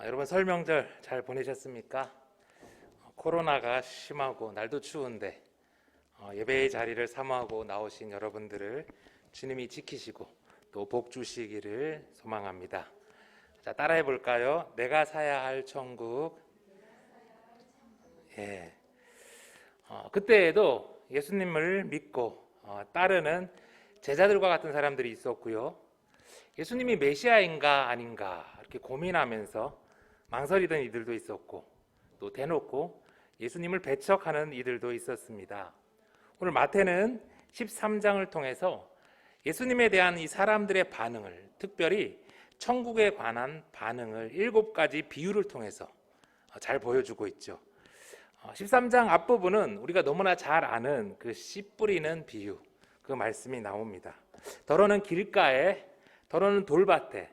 여러분 설 명절 잘 보내셨습니까? 코로나가 심하고 날도 추운데 예배의 자리를 사모하고 나오신 여러분들을 주님이 지키시고 또 복 주시기를 소망합니다. 자, 따라해 볼까요? 내가 사야 할 천국. 예. 그때에도 예수님을 믿고 따르는 제자들과 같은 사람들이 있었고요. 예수님이 메시아인가 아닌가 이렇게 고민하면서 망설이던 이들도 있었고, 또 대놓고 예수님을 배척하는 이들도 있었습니다. 오늘 마태는 13장을 통해서 예수님에 대한 이 사람들의 반응을, 특별히 천국에 관한 반응을 7가지 비유를 통해서 잘 보여주고 있죠. 13장 앞부분은 우리가 너무나 잘 아는 그 씨 뿌리는 비유, 그 말씀이 나옵니다. 더러는 길가에, 더러는 돌밭에,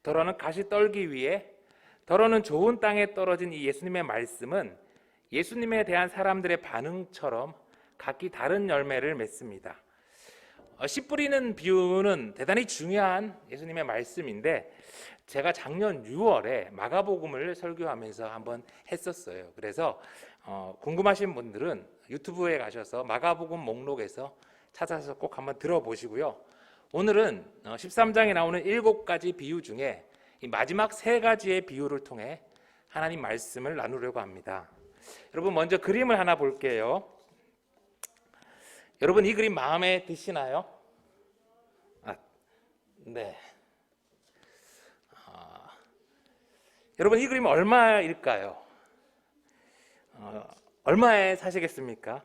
더러는 가시떨기 위에, 더러는 좋은 땅에 떨어진 이 예수님의 말씀은 예수님에 대한 사람들의 반응처럼 각기 다른 열매를 맺습니다. 씨 뿌리는 비유는 대단히 중요한 예수님의 말씀인데, 제가 작년 6월에 마가복음을 설교하면서 한번 했었어요. 그래서 궁금하신 분들은 유튜브에 가셔서 마가복음 목록에서 찾아서 꼭 한번 들어보시고요. 오늘은 13장에 나오는 7가지 비유 중에 이 마지막 3가지의 비유를 통해 하나님 말씀을 나누려고 합니다. 여러분, 먼저 그림을 하나 볼게요. 여러분, 이 그림 마음에 드시나요? 네. 여러분, 이 그림 얼마일까요? 얼마에 사시겠습니까?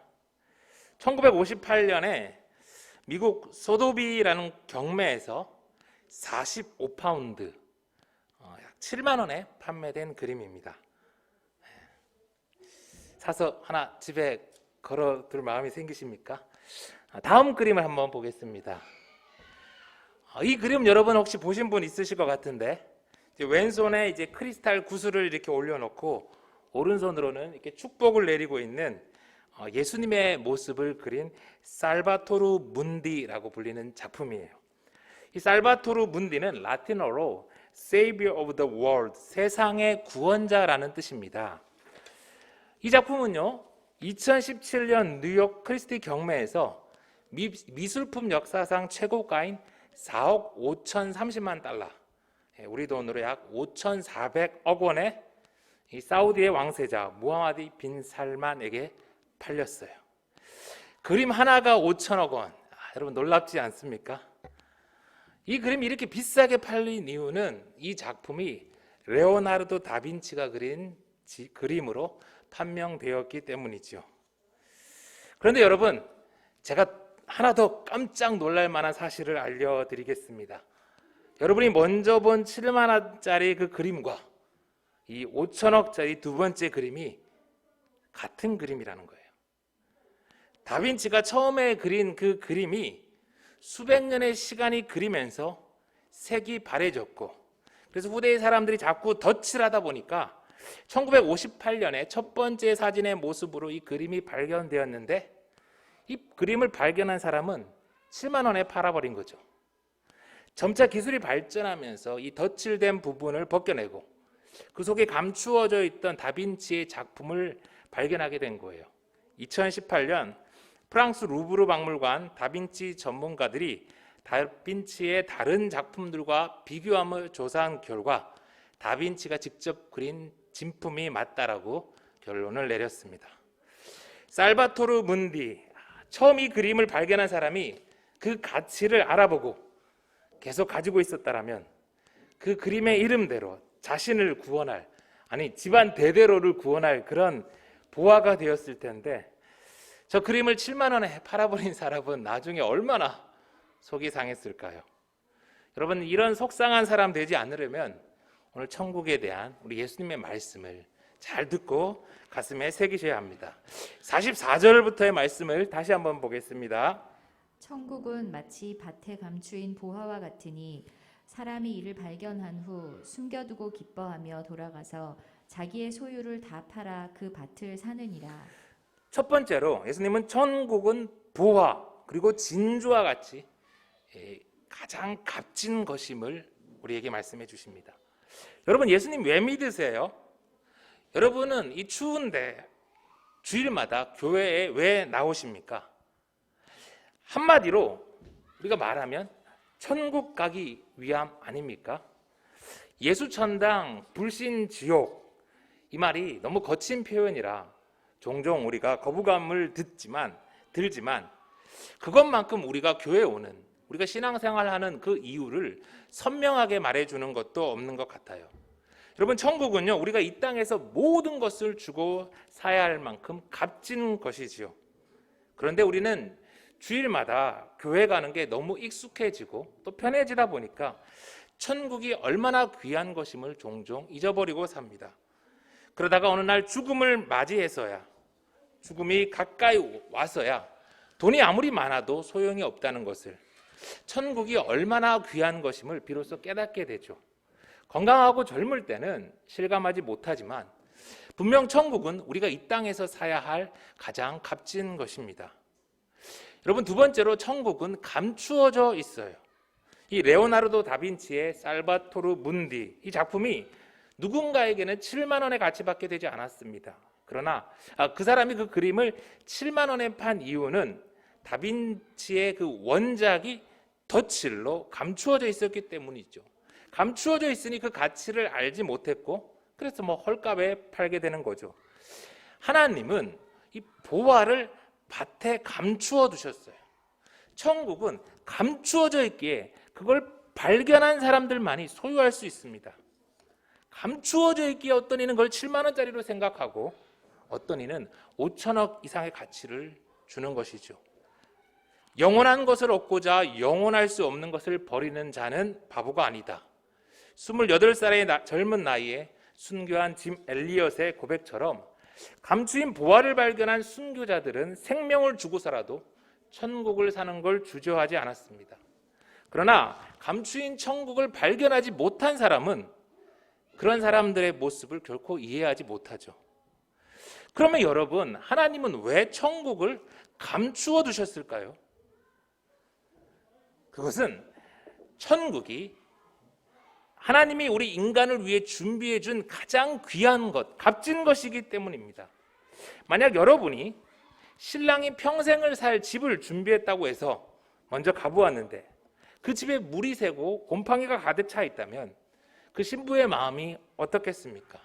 1958년에 미국 소도비라는 경매에서 45파운드, 약 7만 원에 판매된 그림입니다. 사서 하나 집에 걸어둘 마음이 생기십니까? 다음 그림을 한번 보겠습니다. 이 그림 여러분 혹시 보신 분 있으실 것 같은데, 왼손에 이제 크리스탈 구슬을 이렇게 올려놓고 오른손으로는 이렇게 축복을 내리고 있는 예수님의 모습을 그린 살바토르 문디라고 불리는 작품이에요. 이 살바토르 문디는 라틴어로 Savior of the World, 세상의 구원자라는 뜻입니다. 이 작품은요, 2017년 뉴욕 크리스티 경매에서 미술품 역사상 최고가인 4억 5,030만 달러, 우리 돈으로 약 5,400억 원에 이 사우디의 왕세자 무하마드 빈 살만에게 팔렸어요. 그림 하나가 5천억 원. 여러분 놀랍지 않습니까? 이 그림이 이렇게 비싸게 팔린 이유는 이 작품이 레오나르도 다빈치가 그린 그림으로 판명되었기 때문이죠. 그런데 여러분, 제가 하나 더 깜짝 놀랄 만한 사실을 알려드리겠습니다. 여러분이 먼저 본 7만 원짜리 그 그림과 이 5천억짜리 두 번째 그림이 같은 그림이라는 거예요. 다빈치가 처음에 그린 그 그림이 수백 년의 시간이 그리면서 색이 바래졌고, 그래서 후대의 사람들이 자꾸 덧칠 하다 보니까 1958년에 첫 번째 사진의 모습으로 이 그림이 발견되었는데, 이 그림을 발견한 사람은 7만 원에 팔아버린 거죠. 점차 기술이 발전하면서 이 덧칠된 부분을 벗겨내고 그 속에 감추어져 있던 다빈치의 작품을 발견하게 된 거예요. 2018년 프랑스 루브르 박물관 다빈치 전문가들이 다빈치의 다른 작품들과 비교함을 조사한 결과 다빈치가 직접 그린 진품이 맞다라고 결론을 내렸습니다. 살바토르 문디, 처음 이 그림을 발견한 사람이 그 가치를 알아보고 계속 가지고 있었다라면 그 그림의 이름대로 자신을 구원할, 아니 집안 대대로를 구원할 그런 보화가 되었을 텐데, 저 그림을 7만 원에 팔아버린 사람은 나중에 얼마나 속이 상했을까요? 여러분, 이런 속상한 사람 되지 않으려면 오늘 천국에 대한 우리 예수님의 말씀을 잘 듣고 가슴에 새기셔야 합니다. 44절부터의 말씀을 다시 한번 보겠습니다. 천국은 마치 밭에 감추인 보화와 같으니 사람이 이를 발견한 후 숨겨두고 기뻐하며 돌아가서 자기의 소유를 다 팔아 그 밭을 사느니라. 첫 번째로 예수님은 천국은 보화 그리고 진주와 같이 가장 값진 것임을 우리에게 말씀해 주십니다. 여러분, 예수님 왜 믿으세요? 여러분은 이 추운데 주일마다 교회에 왜 나오십니까? 한마디로 우리가 말하면 천국 가기 위함 아닙니까? 예수천당, 불신지옥, 이 말이 너무 거친 표현이라 종종 우리가 거부감을 들지만 그것만큼 우리가 교회에 오는, 우리가 신앙생활하는 그 이유를 선명하게 말해주는 것도 없는 것 같아요. 여러분, 천국은요, 우리가 이 땅에서 모든 것을 주고 사야 할 만큼 값진 것이지요. 그런데 우리는 주일마다 교회 가는 게 너무 익숙해지고 또 편해지다 보니까 천국이 얼마나 귀한 것임을 종종 잊어버리고 삽니다. 그러다가 어느 날 죽음을 맞이해서야, 죽음이 가까이 와서야 돈이 아무리 많아도 소용이 없다는 것을, 천국이 얼마나 귀한 것임을 비로소 깨닫게 되죠. 건강하고 젊을 때는 실감하지 못하지만 분명 천국은 우리가 이 땅에서 사야 할 가장 값진 것입니다. 여러분, 두 번째로 천국은 감추어져 있어요. 이 레오나르도 다빈치의 살바토르 문디, 이 작품이 누군가에게는 7만 원의 가치밖에 되지 않았습니다. 그러나 그 사람이 그 그림을 7만 원에 판 이유는 다빈치의 그 원작이 덧칠로 감추어져 있었기 때문이죠. 감추어져 있으니 그 가치를 알지 못했고, 그래서 헐값에 팔게 되는 거죠. 하나님은 이 보화를 밭에 감추어 두셨어요. 천국은 감추어져 있기에 그걸 발견한 사람들만이 소유할 수 있습니다. 감추어져 있기에 어떤 이는 그걸 7만 원짜리로 생각하고 어떤 이는 5천억 이상의 가치를 주는 것이죠. 영원한 것을 얻고자 영원할 수 없는 것을 버리는 자는 바보가 아니다. 28살의 젊은 나이에 순교한 짐 엘리엇의 고백처럼 감추인 보화를 발견한 순교자들은 생명을 주고서라도 천국을 사는 걸 주저하지 않았습니다. 그러나 감추인 천국을 발견하지 못한 사람은 그런 사람들의 모습을 결코 이해하지 못하죠. 그러면 여러분, 하나님은 왜 천국을 감추어 두셨을까요? 그것은 천국이 하나님이 우리 인간을 위해 준비해 준 가장 귀한 것, 값진 것이기 때문입니다. 만약 여러분이 신랑이 평생을 살 집을 준비했다고 해서 먼저 가보았는데 그 집에 물이 새고 곰팡이가 가득 차 있다면 그 신부의 마음이 어떻겠습니까?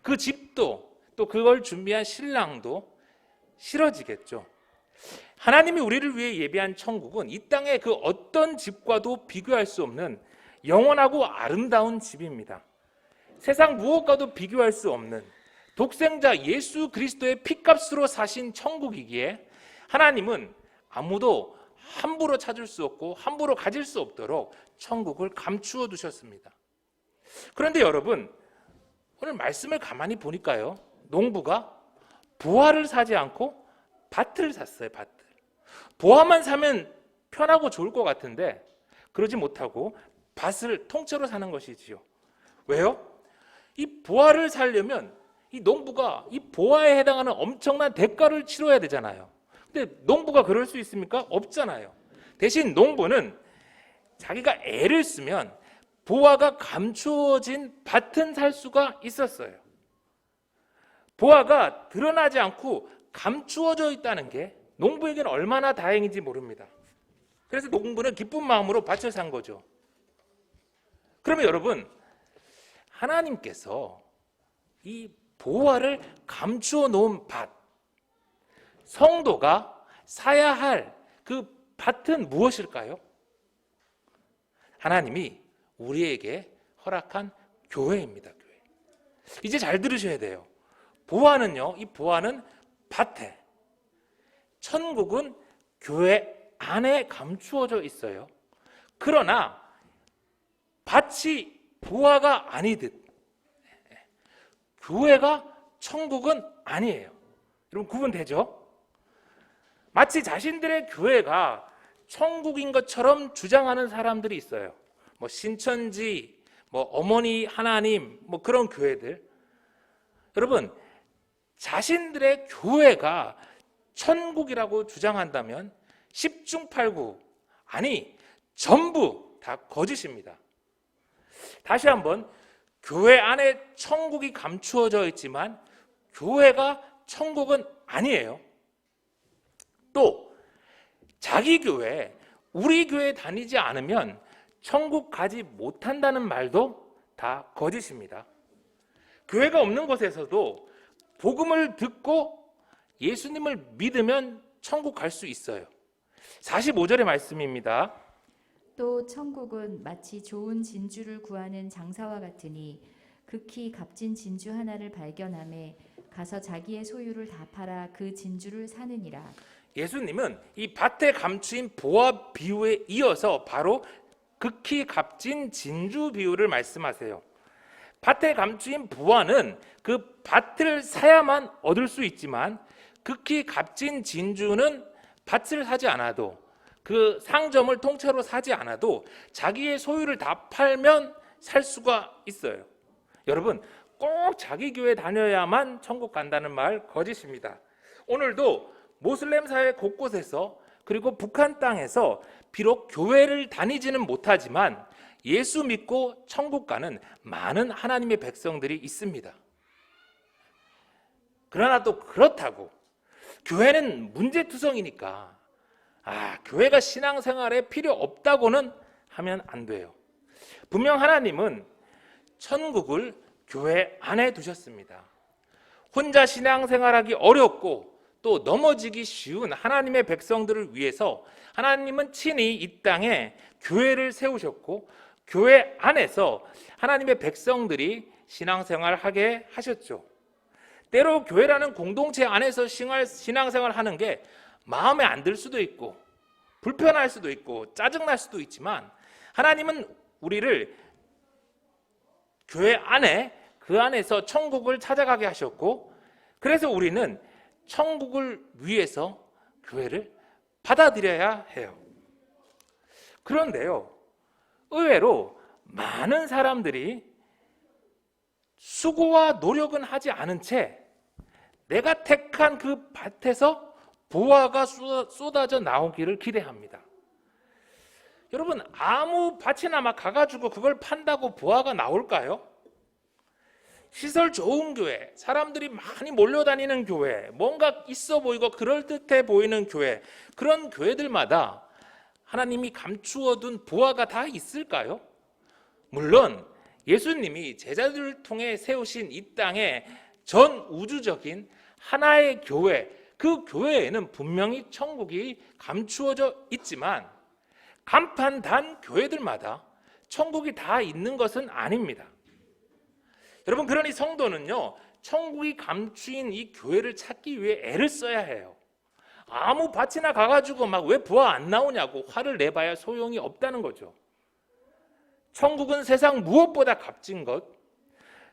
그 집도 또 그걸 준비한 신랑도 싫어지겠죠. 하나님이 우리를 위해 예비한 천국은 이 땅의 그 어떤 집과도 비교할 수 없는 영원하고 아름다운 집입니다. 세상 무엇과도 비교할 수 없는 독생자 예수 그리스도의 피값으로 사신 천국이기에 하나님은 아무도 함부로 찾을 수 없고 함부로 가질 수 없도록 천국을 감추어 두셨습니다. 그런데 여러분, 오늘 말씀을 가만히 보니까요, 농부가 보화를 사지 않고 밭을 샀어요. 밭을. 보화만 사면 편하고 좋을 것 같은데 그러지 못하고 밭을 통째로 사는 것이지요. 왜요? 이 보화를 사려면 이 농부가 이 보화에 해당하는 엄청난 대가를 치러야 되잖아요. 근데 농부가 그럴 수 있습니까? 없잖아요. 대신 농부는 자기가 애를 쓰면 보화가 감추어진 밭은 살 수가 있었어요. 보화가 드러나지 않고 감추어져 있다는 게 농부에게는 얼마나 다행인지 모릅니다. 그래서 농부는 기쁜 마음으로 밭을 산 거죠. 그러면 여러분, 하나님께서 이 보화를 감추어 놓은 밭, 성도가 사야 할 그 밭은 무엇일까요? 하나님이 우리에게 허락한 교회입니다. 교회. 이제 잘 들으셔야 돼요. 보화는요, 이 보화는 밭에, 천국은 교회 안에 감추어져 있어요. 그러나 밭이 보화가 아니듯 교회가 천국은 아니에요. 여러분, 구분되죠? 마치 자신들의 교회가 천국인 것처럼 주장하는 사람들이 있어요. 신천지, 어머니 하나님, 그런 교회들. 여러분, 자신들의 교회가 천국이라고 주장한다면 10중 8구, 아니 전부 다 거짓입니다. 다시 한번, 교회 안에 천국이 감추어져 있지만 교회가 천국은 아니에요. 또 자기 교회, 우리 교회 다니지 않으면 천국 가지 못한다는 말도 다 거짓입니다. 교회가 없는 곳에서도 복음을 듣고 예수님을 믿으면 천국 갈 수 있어요. 45절의 말씀입니다. 또 천국은 마치 좋은 진주를 구하는 장사와 같으니 극히 값진 진주 하나를 발견하매 가서 자기의 소유를 다 팔아 그 진주를 사느니라. 예수님은 이 밭에 감추인 보화 비유에 이어서 바로 극히 값진 진주 비유를 말씀하세요. 밭에 감추인 보화는 그 밭을 사야만 얻을 수 있지만 극히 값진 진주는 밭을 사지 않아도, 그 상점을 통째로 사지 않아도 자기의 소유를 다 팔면 살 수가 있어요. 여러분, 꼭 자기 교회 다녀야만 천국 간다는 말 거짓입니다. 오늘도 모슬렘 사회 곳곳에서, 그리고 북한 땅에서 비록 교회를 다니지는 못하지만 예수 믿고 천국 가는 많은 하나님의 백성들이 있습니다. 그러나 또 그렇다고 교회는 문제투성이니까 교회가 신앙생활에 필요 없다고는 하면 안 돼요. 분명 하나님은 천국을 교회 안에 두셨습니다. 혼자 신앙생활하기 어렵고 또 넘어지기 쉬운 하나님의 백성들을 위해서 하나님은 친히 이 땅에 교회를 세우셨고 교회 안에서 하나님의 백성들이 신앙생활하게 하셨죠. 때로 교회라는 공동체 안에서 신앙생활 하는 게 마음에 안 들 수도 있고 불편할 수도 있고 짜증날 수도 있지만 하나님은 우리를 교회 안에, 그 안에서 천국을 찾아가게 하셨고, 그래서 우리는 천국을 위해서 교회를 받아들여야 해요. 그런데요, 의외로 많은 사람들이 수고와 노력은 하지 않은 채 내가 택한 그 밭에서 보화가 쏟아져 나오기를 기대합니다. 여러분, 아무 밭이나 막 가가지고 그걸 판다고 보화가 나올까요? 시설 좋은 교회, 사람들이 많이 몰려다니는 교회, 뭔가 있어 보이고 그럴듯해 보이는 교회, 그런 교회들마다 하나님이 감추어둔 보화가 다 있을까요? 물론 예수님이 제자들을 통해 세우신 이 땅의 전 우주적인 하나의 교회, 그 교회에는 분명히 천국이 감추어져 있지만 간판 단 교회들마다 천국이 다 있는 것은 아닙니다. 여러분, 그러니 성도는요, 천국이 감추인 이 교회를 찾기 위해 애를 써야 해요. 아무 밭이나 가가지고 막 왜 부화 안 나오냐고 화를 내봐야 소용이 없다는 거죠. 천국은 세상 무엇보다 값진 것,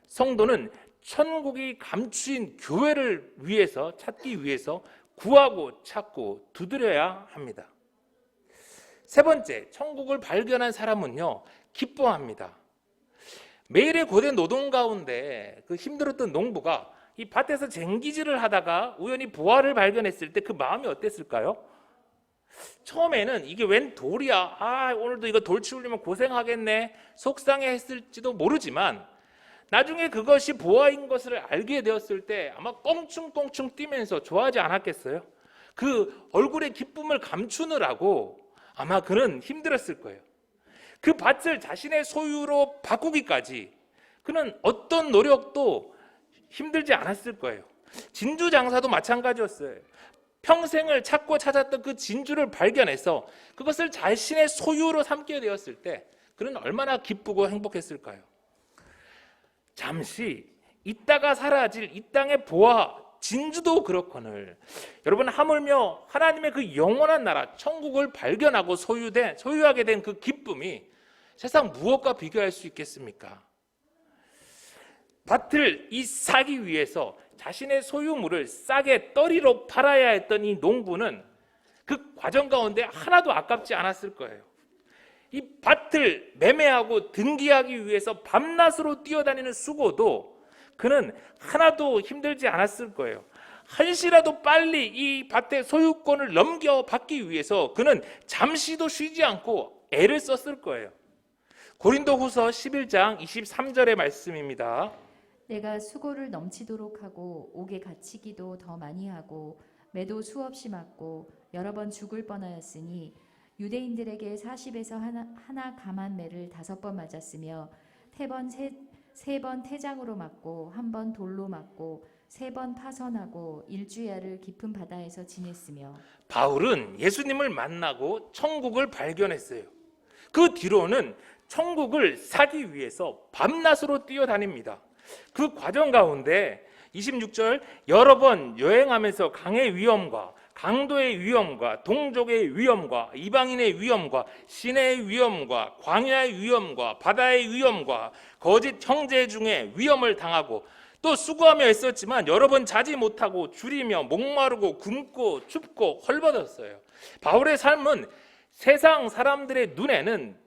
성도는 천국이 감추인 교회를 위해서 찾기 위해서 구하고 찾고 두드려야 합니다. 세 번째, 천국을 발견한 사람은요, 기뻐합니다. 매일의 고된 노동 가운데 그 힘들었던 농부가 이 밭에서 쟁기질을 하다가 우연히 보화를 발견했을 때 그 마음이 어땠을까요? 처음에는 이게 웬 돌이야, 오늘도 이거 돌 치우려면 고생하겠네, 속상해했을지도 모르지만 나중에 그것이 보화인 것을 알게 되었을 때 아마 껑충껑충 뛰면서 좋아하지 않았겠어요? 그 얼굴의 기쁨을 감추느라고 아마 그는 힘들었을 거예요. 그 밭을 자신의 소유로 바꾸기까지 그는 어떤 노력도 힘들지 않았을 거예요. 진주 장사도 마찬가지였어요. 평생을 찾고 찾았던 그 진주를 발견해서 그것을 자신의 소유로 삼게 되었을 때 그는 얼마나 기쁘고 행복했을까요? 잠시 있다가 사라질 이 땅의 보화, 진주도 그렇거늘 여러분, 하물며 하나님의 그 영원한 나라 천국을 발견하고 소유하게 된 그 기쁨이 세상 무엇과 비교할 수 있겠습니까? 밭을 사기 위해서 자신의 소유물을 싸게 떨이로 팔아야 했던 이 농부는 그 과정 가운데 하나도 아깝지 않았을 거예요. 이 밭을 매매하고 등기하기 위해서 밤낮으로 뛰어다니는 수고도 그는 하나도 힘들지 않았을 거예요. 한시라도 빨리 이 밭의 소유권을 넘겨받기 위해서 그는 잠시도 쉬지 않고 애를 썼을 거예요. 고린도후서 11장 23절의 말씀입니다. 내가 수고를 넘치도록 하고 옥에 갇히기도 더 많이 하고 매도 수없이 맞고 여러 번 죽을 뻔하였으니 유대인들에게 40에서 하나 감한 매를 5번 맞았으며 세 번 태장으로 맞고 한 번 돌로 맞고 3번 파선하고 일주야를 깊은 바다에서 지냈으며. 바울은 예수님을 만나고 천국을 발견했어요. 그 뒤로는 천국을 사기 위해서 밤낮으로 뛰어다닙니다. 그 과정 가운데 26절 여러 번 여행하면서 강의 위험과 강도의 위험과 동족의 위험과 이방인의 위험과 시내의 위험과 광야의 위험과 바다의 위험과 거짓 형제 중에 위험을 당하고 또 수고하며 했었지만 여러 번 자지 못하고 줄이며 목마르고 굶고 춥고 헐벗었어요. 바울의 삶은 세상 사람들의 눈에는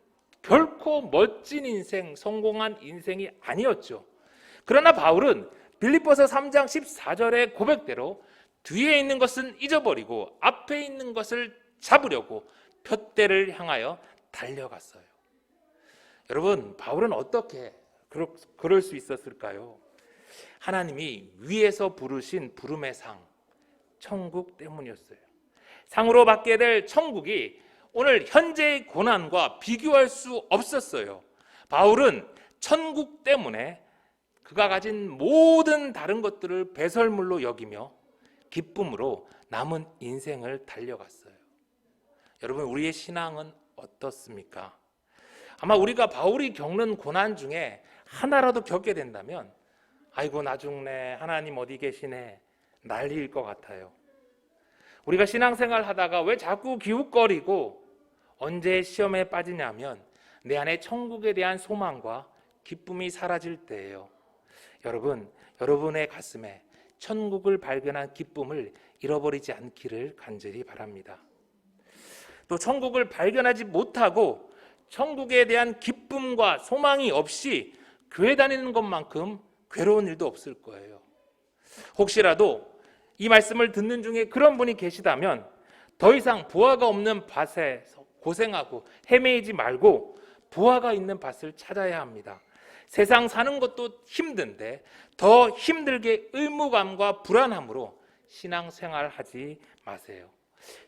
결코 멋진 인생, 성공한 인생이 아니었죠. 그러나 바울은 빌립보서 3장 14절의 고백대로 뒤에 있는 것은 잊어버리고 앞에 있는 것을 잡으려고 푯대를 향하여 달려갔어요. 여러분, 바울은 어떻게 그럴 수 있었을까요? 하나님이 위에서 부르신 부름의 상, 천국 때문이었어요. 상으로 받게 될 천국이 오늘 현재의 고난과 비교할 수 없었어요. 바울은 천국 때문에 그가 가진 모든 다른 것들을 배설물로 여기며 기쁨으로 남은 인생을 달려갔어요. 여러분, 우리의 신앙은 어떻습니까? 아마 우리가 바울이 겪는 고난 중에 하나라도 겪게 된다면 아이고 나 죽네, 하나님 어디 계시네, 난리일 것 같아요. 우리가 신앙생활 하다가 왜 자꾸 기웃거리고 언제 시험에 빠지냐면 내 안에 천국에 대한 소망과 기쁨이 사라질 때예요. 여러분, 여러분의 가슴에 천국을 발견한 기쁨을 잃어버리지 않기를 간절히 바랍니다. 또 천국을 발견하지 못하고 천국에 대한 기쁨과 소망이 없이 교회 다니는 것만큼 괴로운 일도 없을 거예요. 혹시라도 이 말씀을 듣는 중에 그런 분이 계시다면 더 이상 부하가 없는 밭에 고생하고 헤매이지 말고 부하가 있는 밭을 찾아야 합니다. 세상 사는 것도 힘든데 더 힘들게 의무감과 불안함으로 신앙생활 하지 마세요.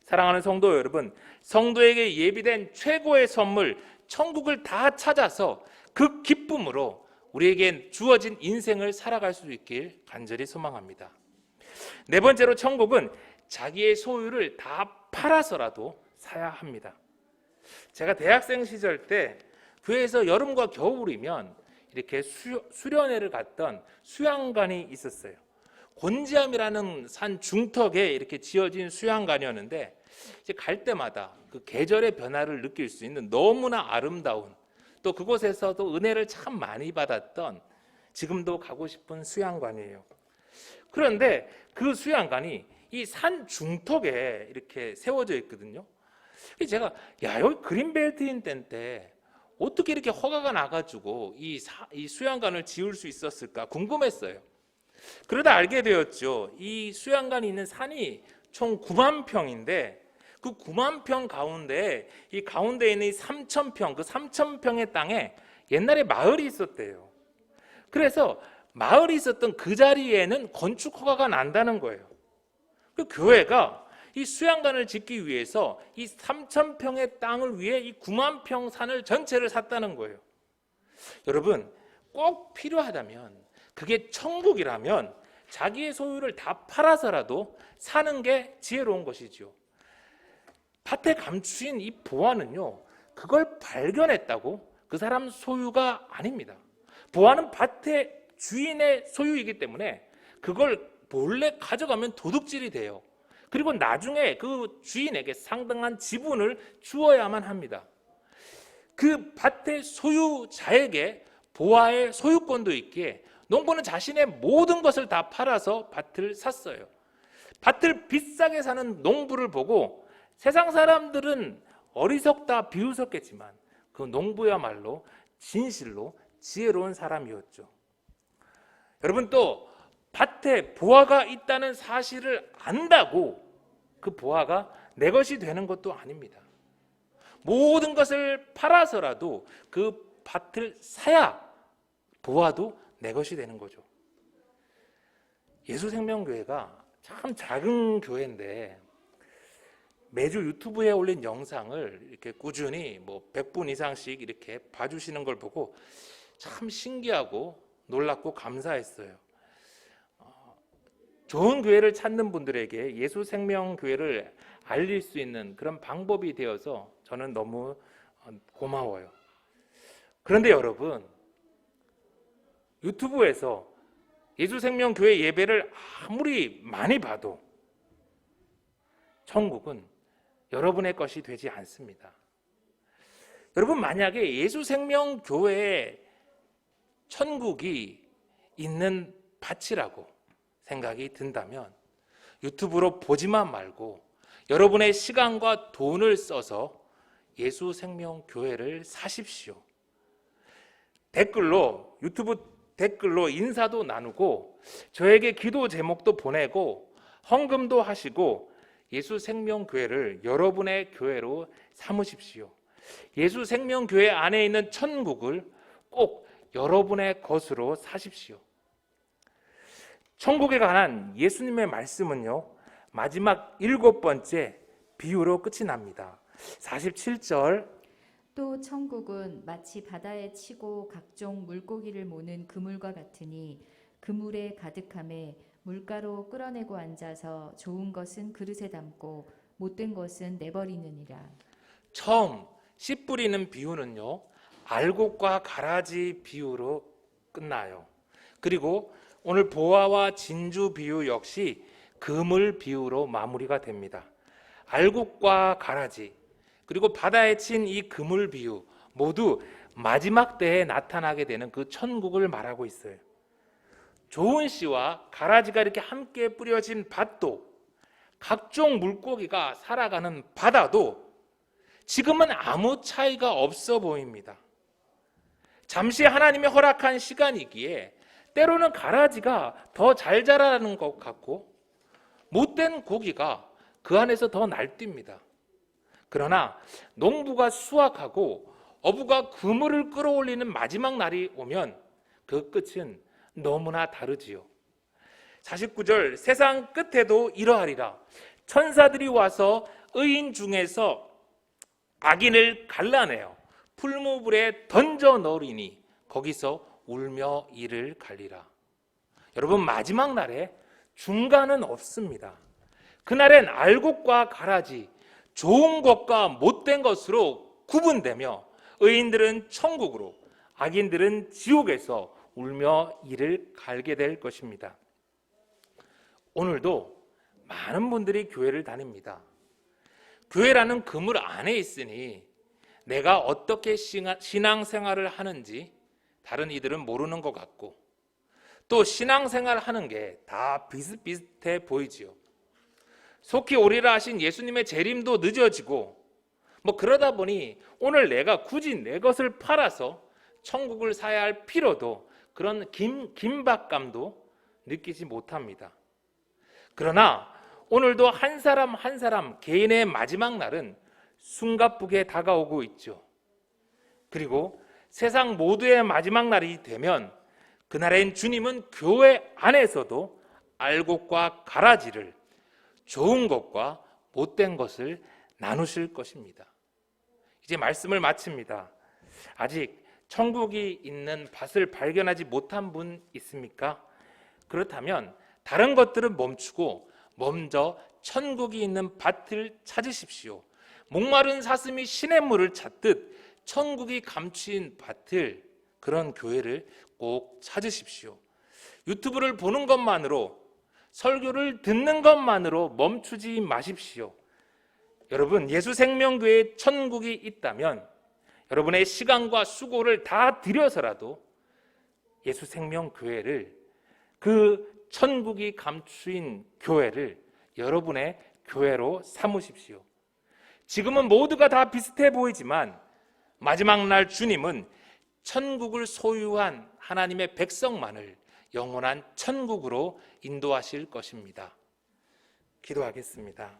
사랑하는 성도 여러분, 성도에게 예비된 최고의 선물 천국을 다 찾아서 그 기쁨으로 우리에게 주어진 인생을 살아갈 수 있길 간절히 소망합니다. 네 번째로 천국은 자기의 소유를 다 팔아서라도 사야 합니다. 제가 대학생 시절 때 교회에서 여름과 겨울이면 이렇게 수련회를 갔던 수양관이 있었어요. 곤지암이라는 산 중턱에 이렇게 지어진 수양관이었는데 이제 갈 때마다 그 계절의 변화를 느낄 수 있는 너무나 아름다운, 또 그곳에서도 은혜를 참 많이 받았던, 지금도 가고 싶은 수양관이에요. 그런데 그 수양관이 이 산 중턱에 이렇게 세워져 있거든요. 제가 여기 그린벨트인 때인데 어떻게 이렇게 허가가 나가지고 이 수양관을 지을 수 있었을까 궁금했어요. 그러다 알게 되었죠. 이 수양관이 있는 산이 총 9만 평인데 그 9만 평 가운데 이 가운데에 있는 이 3,000평, 그 3,000평의 땅에 옛날에 마을이 있었대요. 그래서 마을이 있었던 그 자리에는 건축 허가가 난다는 거예요. 그 교회가 이 수양관을 짓기 위해서 이 3,000평의 땅을 위해 이 9만 평 산을 전체를 샀다는 거예요. 여러분, 꼭 필요하다면, 그게 천국이라면 자기의 소유를 다 팔아서라도 사는 게 지혜로운 것이죠. 밭에 감추인 이 보화는요, 그걸 발견했다고 그 사람 소유가 아닙니다. 보화는 밭의 주인의 소유이기 때문에 그걸 몰래 가져가면 도둑질이 돼요. 그리고 나중에 그 주인에게 상당한 지분을 주어야만 합니다. 그 밭의 소유자에게 보화의 소유권도 있기에 농부는 자신의 모든 것을 다 팔아서 밭을 샀어요. 밭을 비싸게 사는 농부를 보고 세상 사람들은 어리석다 비웃었겠지만 그 농부야말로 진실로 지혜로운 사람이었죠. 여러분, 또 밭에 보화가 있다는 사실을 안다고 그 보화가 내 것이 되는 것도 아닙니다. 모든 것을 팔아서라도 그 밭을 사야 보아도 내 것이 되는 거죠. 예수생명교회가 참 작은 교회인데 매주 유튜브에 올린 영상을 이렇게 꾸준히 100분 이상씩 이렇게 봐주시는 걸 보고 참 신기하고 놀랍고 감사했어요. 좋은 교회를 찾는 분들에게 예수생명교회를 알릴 수 있는 그런 방법이 되어서 저는 너무 고마워요. 그런데 여러분, 유튜브에서 예수생명교회 예배를 아무리 많이 봐도 천국은 여러분의 것이 되지 않습니다. 여러분, 만약에 예수생명교회에 천국이 있는 밭이라고 생각이 든다면 유튜브로 보지만 말고 여러분의 시간과 돈을 써서 예수생명교회를 사십시오. 유튜브 댓글로 인사도 나누고 저에게 기도 제목도 보내고 헌금도 하시고 예수생명교회를 여러분의 교회로 삼으십시오. 예수생명교회 안에 있는 천국을 꼭 여러분의 것으로 사십시오. 천국에 관한 예수님의 말씀은요, 마지막 7번째 비유로 끝이 납니다. 47절, 또 천국은 마치 바다에 치고 각종 물고기를 모는 그물과 같으니 그물에 가득함에 물가로 끌어내고 앉아서 좋은 것은 그릇에 담고 못된 것은 내버리느니라. 처음 씨 뿌리는 비유는요, 알곡과 가라지 비유로 끝나요. 그리고 오늘 보화와 진주 비유 역시 그물 비유로 마무리가 됩니다. 알곡과 가라지, 그리고 바다에 친 이 그물 비유 모두 마지막 때에 나타나게 되는 그 천국을 말하고 있어요. 좋은 씨와 가라지가 이렇게 함께 뿌려진 밭도, 각종 물고기가 살아가는 바다도 지금은 아무 차이가 없어 보입니다. 잠시 하나님의 허락한 시간이기에 때로는 가라지가 더 잘 자라는 것 같고 못된 고기가 그 안에서 더 날뜁니다. 그러나 농부가 수확하고 어부가 그물을 끌어올리는 마지막 날이 오면 그 끝은 너무나 다르지요. 49절, 세상 끝에도 이러하리라. 천사들이 와서 의인 중에서 악인을 갈라내어 풀무불에 던져 넣으리니 거기서 울며 이를 갈리라. 여러분, 마지막 날에 중간은 없습니다. 그날엔 알곡과 가라지, 좋은 것과 못된 것으로 구분되며 의인들은 천국으로, 악인들은 지옥에서 울며 이를 갈게 될 것입니다. 오늘도 많은 분들이 교회를 다닙니다. 교회라는 그물 안에 있으니 내가 어떻게 신앙생활을 하는지 다른 이들은 모르는 것 같고 또 신앙생활 하는 게 다 비슷비슷해 보이지요. 속히 오리라 하신 예수님의 재림도 늦어지고 그러다 보니 오늘 내가 굳이 내 것을 팔아서 천국을 사야 할 필요도, 그런 긴박감도 느끼지 못합니다. 그러나 오늘도 한 사람 한 사람 개인의 마지막 날은 숨가쁘게 다가오고 있죠. 그리고 세상 모두의 마지막 날이 되면 그날엔 주님은 교회 안에서도 알곡과 가라지를, 좋은 것과 못된 것을 나누실 것입니다. 이제 말씀을 마칩니다. 아직 천국이 있는 밭을 발견하지 못한 분 있습니까? 그렇다면 다른 것들은 멈추고 먼저 천국이 있는 밭을 찾으십시오. 목마른 사슴이 시냇물을 찾듯 천국이 감추인 밭을, 그런 교회를 꼭 찾으십시오. 유튜브를 보는 것만으로, 설교를 듣는 것만으로 멈추지 마십시오. 여러분, 예수생명교회에 천국이 있다면 여러분의 시간과 수고를 다 들여서라도 예수생명교회를, 그 천국이 감추인 교회를 여러분의 교회로 삼으십시오. 지금은 모두가 다 비슷해 보이지만 마지막 날 주님은 천국을 소유한 하나님의 백성만을 영원한 천국으로 인도하실 것입니다. 기도하겠습니다.